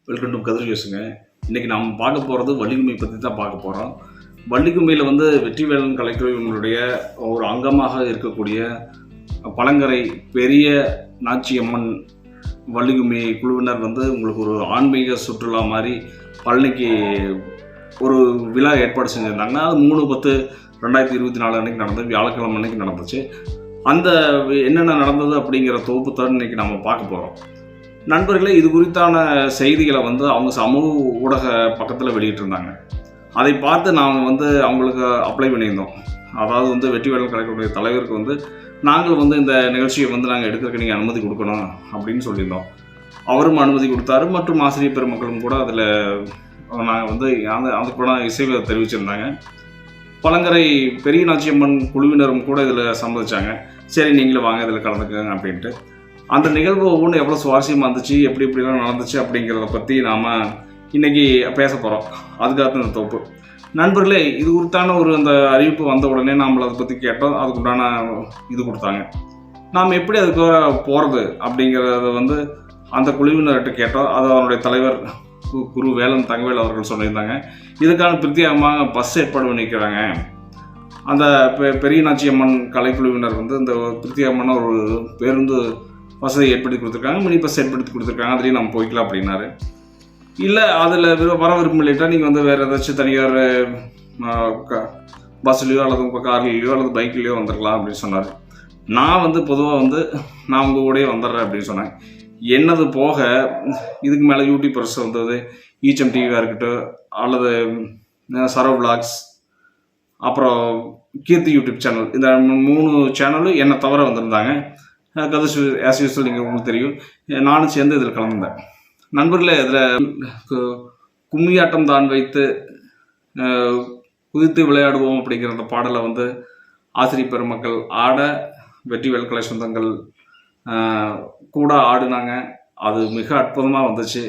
Welcome to கதிர் யோசுங்க. இன்றைக்கி நாம் பார்க்க போகிறது வள்ளிக்கும்மி பற்றி தான் பார்க்க போகிறோம். வள்ளிக்கும்மியில் வெற்றிவேலன் கலைக்குழுவினுடைய ஒரு அங்கமாக இருக்கக்கூடிய பழங்கரை பெரிய நாச்சியம்மன் வள்ளிக்கும்மி குழுவினர் உங்களுக்கு ஒரு ஆன்மீக சுற்றுலா மாதிரி பழனிக்கு ஒரு விழா ஏற்பாடு செஞ்சுருந்தாங்க. அது 3/10/2024 அன்றைக்கி நடந்தது, வியாழக்கிழமை அன்றைக்கி நடந்துச்சு. அந்த என்னென்ன நடந்தது அப்படிங்கிற தொகுப்பு தான் இன்றைக்கி நம்ம பார்க்க போகிறோம். நண்பர்களே, இது குறித்தான செய்திகளை அவங்க சமூக ஊடக பக்கத்தில் வெளியிட்டிருந்தாங்க. அதை பார்த்து நாம் அவங்களுக்கு அப்ளை பண்ணியிருந்தோம். அதாவது வெற்றிவேலன் கலைக்குழுவுடைய தலைவருக்கு நாங்கள் இந்த நிகழ்ச்சியை நாங்கள் எடுக்கிறதுக்கு நீங்கள் அனுமதி கொடுக்கணும் அப்படின்னு சொல்லியிருந்தோம். அவரும் அனுமதி கொடுத்தாரு. மற்றும் ஆசிரியர் பெருமக்களும் கூட அதில் நாங்கள் அதுக்கூட இசைவை தெரிவிச்சிருந்தாங்க. பழங்கரை பெரிய நாச்சியம்மன் குழுவினரும் கூட இதில் சம்மதிச்சாங்க. சரி, நீங்களும் வாங்க இதில் கலந்துக்கங்க அப்படின்ட்டு. அந்த நிகழ்வு ஒவ்வொன்றும் எவ்வளோ சுவாரஸ்யமாக இருந்துச்சு, எப்படிலாம் நடந்துச்சு அப்படிங்கிறத பற்றி நாம் இன்றைக்கி பேச போகிறோம். அதுக்காக இந்த தொகுப்பு. நண்பர்களே, இது குறித்தான அந்த அறிவிப்பு வந்த உடனே நாம் அதை பற்றி கேட்டோம். அதுக்குண்டான இது கொடுத்தாங்க. நாம் எப்படி அதுக்கு போகிறது அப்படிங்கிறத அந்த குழுவினர்கிட்ட கேட்டோம். அது அவருடைய தலைவர் குரு வேலன் தங்கவேல் அவர்கள் சொல்லியிருந்தாங்க. இதுக்கான பிரத்யேகமாக பஸ் ஏற்பாடு பண்ணிக்கிறாங்க. அந்த பெரிய நாச்சியம்மன் கலைக்குழுவினர் இந்த பிரத்யேகமான ஒரு பேருந்து வசதி ஏற்படுத்தி கொடுத்துருக்காங்க, மினி பஸ் ஏற்படுத்தி கொடுத்துருக்காங்க, அதுலேயும் நம்ம போய்க்கலாம் அப்படின்னாரு. இல்லை அதில் வர விருப்பம் இல்லைட்டா நீங்கள் வேறு ஏதாச்சும் தனியார் பஸ்லேயோ அல்லது கார்லேயோ அல்லது பைக்லேயோ வந்துடலாம் அப்படின்னு சொன்னார். நான் பொதுவாக நான் உங்கள் கூடயே வந்துடுறேன் அப்படின்னு சொன்னேன். என்னது போக இதுக்கு மேலே யூடியூபர்ஸ் ஈச்சம் டிவியாக இருக்கட்டும், அல்லது சரவ் விளாக்ஸ், அப்புறம் கீர்த்தி யூடியூப் சேனல், இந்த 3 சேனலும் என்னை தவிர வந்திருந்தாங்க. கதிர் ஆஸ் யூஸ்வல் நீங்கள் உங்களுக்கு தெரியும், நானும் சேர்ந்து இதில் கலந்துருந்தேன். நண்பர்களே, இதில் கும்மியாட்டம் தான் வைத்து குதித்து விளையாடுவோம் அப்படிங்கிற அந்த பாடலை ஆசிரியர் பெருமக்கள் ஆட வெற்றிவேல் கலை சொந்தங்கள் கூட ஆடினாங்க. அது மிக அற்புதமாக வந்துச்சு.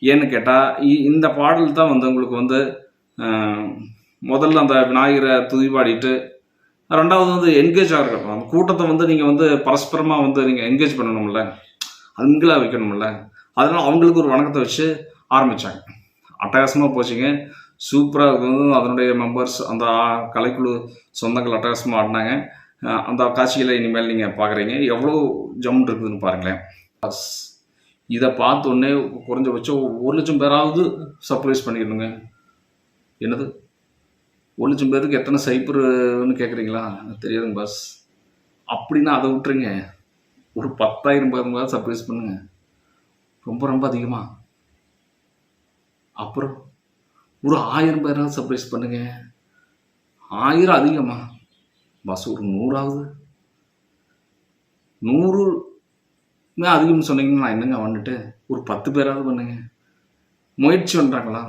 ஏன்னு கேட்டால் இந்த பாடல் தான் உங்களுக்கு முதல்ல அந்த விநாயகரை துதி பாடிட்டு, ரெண்டாவது என்கேஜ் ஆகிருக்கணும். அந்த கூட்டத்தை நீங்கள் பரஸ்பரமாக நீங்கள் என்கேஜ் பண்ணணும்ல, அது மிங்கிளாக வைக்கணும்ல. அதனால் அவங்களுக்கு ஒரு வணக்கத்தை வச்சு ஆரம்பித்தாங்க. அட்டகாசமாக போச்சுங்க, சூப்பராக அதனுடைய மெம்பர்ஸ், அந்த கலைக்குழு சொந்தங்கள் அட்டகாசமாக ஆடினாங்க. அந்த காட்சிகளை இனிமேல் நீங்கள் பார்க்குறீங்க. எவ்வளோ ஜம்முன் இருக்குதுன்னு பாருங்களேன். இதை பார்த்தோன்னே குறைஞ்சபட்சம் 1,00,000 பேராவது சர்ப்ரைஸ் பண்ணிடணுங்க. என்னது 1,00,000 பேருக்கு எத்தனை சைப்பர்னு கேட்குறீங்களா? தெரியாதுங்க பாஸ். அப்படின்னா அதை விட்டுருங்க, ஒரு 10,000 பேருங்காவது சர்ப்ரைஸ் பண்ணுங்க. ரொம்ப அதிகமாக. அப்புறம் ஒரு 1000 பேராவது சர்ப்ரைஸ் பண்ணுங்க. 1000 அதிகமாக பாஸ். ஒரு 100ஆவது. 100 அதிகம்னு சொன்னீங்கன்னா நான் என்னங்க ஒரு 10 பேராவது பண்ணுங்க. முயற்சி பண்ணுறாங்களா?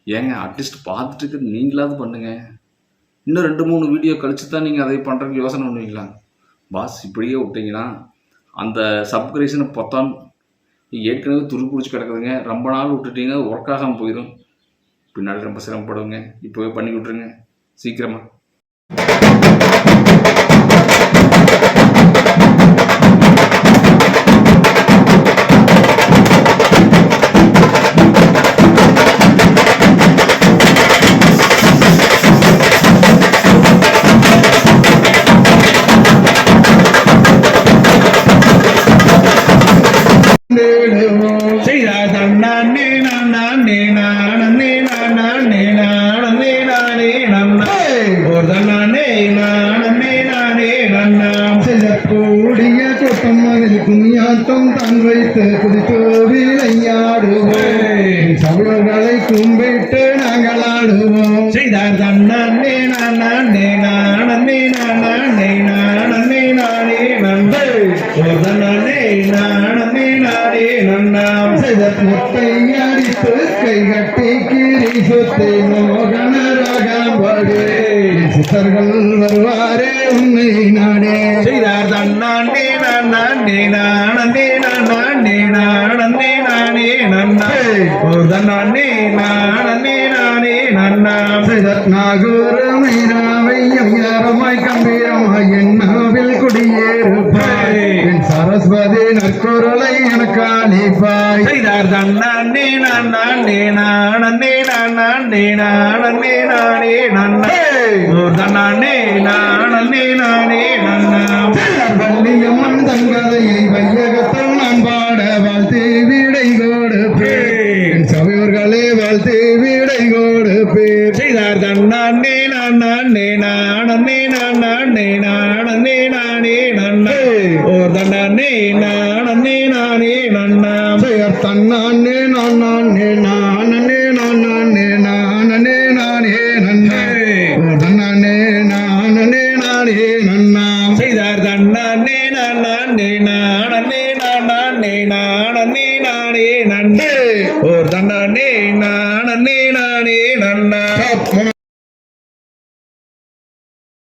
ஏங்க, அட்லீஸ்ட் பார்த்துட்டு நீங்களாவது பண்ணுங்க. இன்னும் 2-3 வீடியோ கழிச்சு தான் நீங்கள் அதை பண்ணுறதுக்கு யோசனை பண்ணுவீங்களா பாஸ்? இப்படியே விட்டீங்கன்னா அந்த சப்ஸ்கிரிப்ஷனை பொத்தான் ஏற்கனவே துருப்பிடிச்சி கிடக்குதுங்க. ரொம்ப நாள் விட்டுட்டீங்க, ஒர்க் ஆகாமல் போயிடும். பின்னாடி ரொம்ப சிரமப்படுங்க. இப்போவே பண்ணி விட்ருங்க சீக்கிரமாக. கும்மியாட்டம் தான் வைத்து குதித்து விளையாடுவோம், சகோதரர்களை கும்பிட்டு நாங்கள் ஆடுவோம். செய்தார் தன்னே நானே நானே நானே நானே நானே நன்மை நானே நானே நானே நன்னாம் செய்த முத்தை அடித்து கை கட்டி கீரி சொத்தை மோகன ராகம் பாடு சித்தர்கள் வருவாரே உன்னை நாடே. செய்தார் தன்னே நானே நானே நானே நானே நானே நன்மை நானே நானே நானே நன்னாம் செய்த நாகூரமை ராவையும் யாரமாய் கம்பீரமாய் என் நாவில் குடியேறுப்பாய். என் சரச சரஸ்வதி நற்குரலை எனக்கு அளிப்பாய் செய்தார் தன்னே நானே நானே நானே நானே நானே நன்னே ஓர் தன்னே நானே நானே நன்னா வள்ளியம்மன் தங்கதையை வையகத்தில் நான் பாட வாழ்த்து விடை கொடுப்பேன் சபையோர்களே வாழ்த்து விடை கொடுப்பேன் செய்தார் தன்னே நானே நானே நானே நானே நானே நன்னே ஓர் தன்னே நானே நானே நன்னா செய்யார் தன்னே நானே நானே நானே நானே நானே நன்னே ஓர் தன்னே நானே நானே நன்னா செய்தார் தன்னே நானே நானே நானே நானே நானே நன்னே ஓர் தன்னே நானே நானே நன்னா